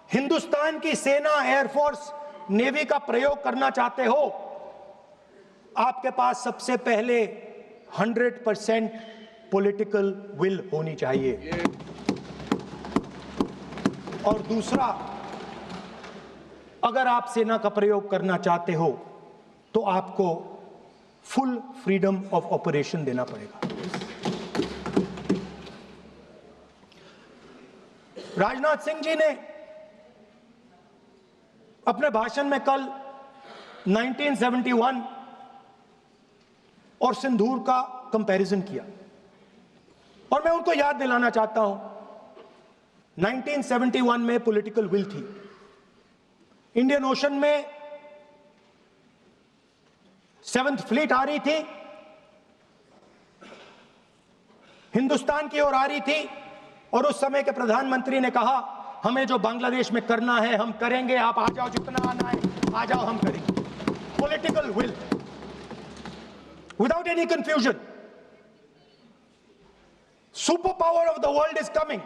हिंदुस्तान की सेना, air force, navy का प्रयोग करना चाहते हो, आपके पास सबसे पहले 100% पॉलिटिकल विल होनी चाहिए। और दूसरा, अगर आप सेना का प्रयोग करना चाहते हो तो आपको फुल फ्रीडम ऑफ ऑपरेशन देना पड़ेगा। राजनाथ सिंह जी ने अपने भाषण में कल 1971 और सिंदूर का कंपैरिजन किया, और मैं उनको याद दिलाना चाहता हूं, 1971 में पॉलिटिकल विल थी। इंडियन ओशन में 7th फ्लीट आ रही थी, हिंदुस्तान की ओर आ रही थी, और उस समय के प्रधानमंत्री ने कहा हमें जो बांग्लादेश में करना है हम करेंगे, आप आ जाओ, जितना आना है आ जाओ, हम करेंगे। Political will, without any confusion. Super power of the world is coming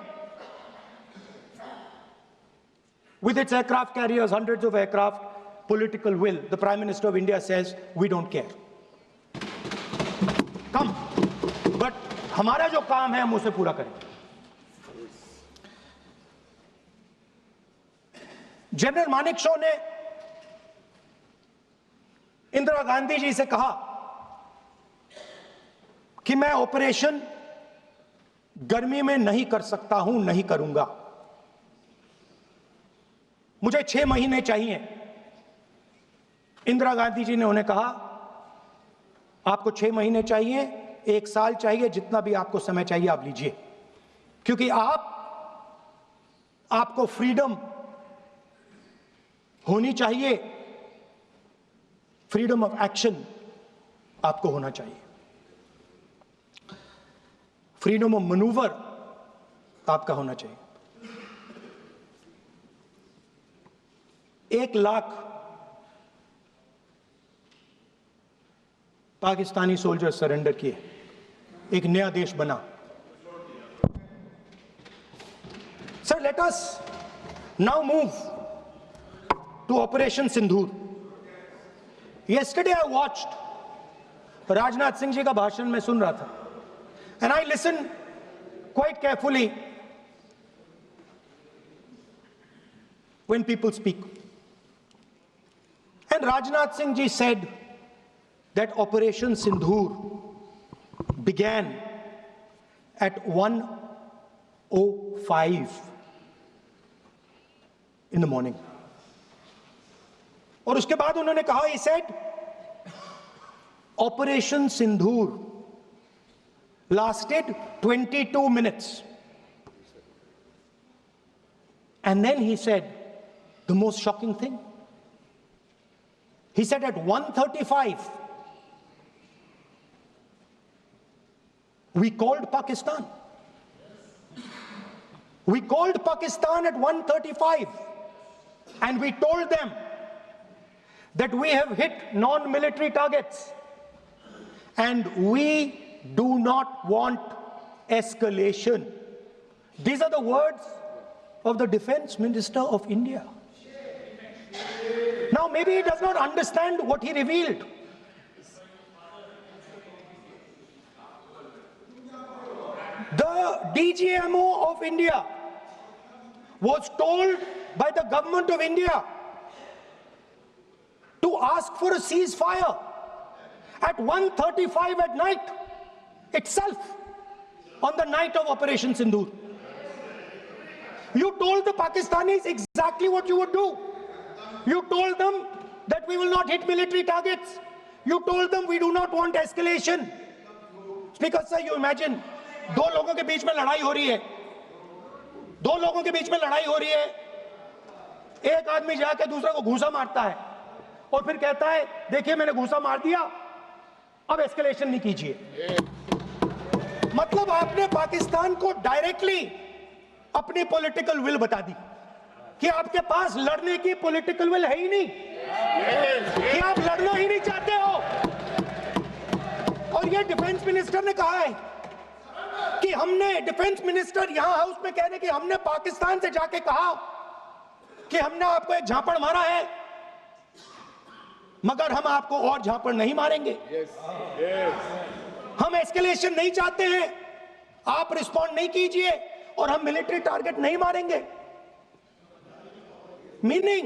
with its aircraft carriers, hundreds of aircraft. Political will. The Prime Minister of India says we don't care. Come, but हमारा जो काम है हम उसे पूरा करेंगे। General Manekshaw ने इंदिरा गांधी जी से कहा कि मैं ऑपरेशन गर्मी में नहीं कर सकता हूं, नहीं करूंगा, मुझे 6 महीने चाहिए। इंदिरा गांधी जी ने उन्हें कहा आपको 6 महीने चाहिए, 1 साल चाहिए, जितना भी आपको समय चाहिए आप लीजिए, क्योंकि आपको फ्रीडम होनी चाहिए, फ्रीडम ऑफ एक्शन आपको होना चाहिए, फ्रीडम ऑफ मैनूवर आपका होना चाहिए। 1 लाख पाकिस्तानी सोल्जर सरेंडर किए, एक नया देश बना। Sir, let us now move to operation Sindoor. Yesterday I watched, Rajnath Singh ji का भाषण में सुन रहा था, and I listen quite carefully when people speak. And Rajnath Singh ji said that Operation Sindoor began at 1:05 in the morning. और उसके बाद उन्होंने कहा, he said Operation Sindoor lasted 22 minutes. And then he said the most shocking thing. He said at 1:35 we called Pakistan. We called Pakistan at 1:35 and we told them that we have hit non-military targets and we do not want escalation. These are the words of the Defense Minister of India. Now maybe he does not understand what he revealed. The DGMO of India was told by the government of India to ask for a ceasefire at 1:35 at night itself, on the night of Operation Sindoor. You told the Pakistanis exactly what you would do. You told them that we will not hit military targets. You told them we do not want escalation. Speaker sir, you imagine, 2 लोगों के बीच में लड़ाई हो रही है, 2 लोगों के बीच में लड़ाई हो रही है, एक आदमी जाके दूसरे को घूसा मारता है और फिर कहता है देखिए मैंने घूसा मार दिया, अब एस्केलेशन नहीं कीजिए। मतलब आपने पाकिस्तान को डायरेक्टली अपनी पॉलिटिकल विल बता दी कि आपके पास लड़ने की पॉलिटिकल विल है ही नहीं, कि आप लड़ना ही नहीं चाहते हो। और ये डिफेंस मिनिस्टर ने कहा है कि हमने, डिफेंस मिनिस्टर यहां हाउस में कह रहे कि हमने पाकिस्तान से जाके कहा कि हमने आपको एक झापड़ मारा है, मगर हम आपको और झापड़ नहीं मारेंगे। हम एस्केलेशन नहीं चाहते हैं, आप रिस्पॉन्ड नहीं कीजिए और हम मिलिट्री टारगेट नहीं मारेंगे। मीनिंग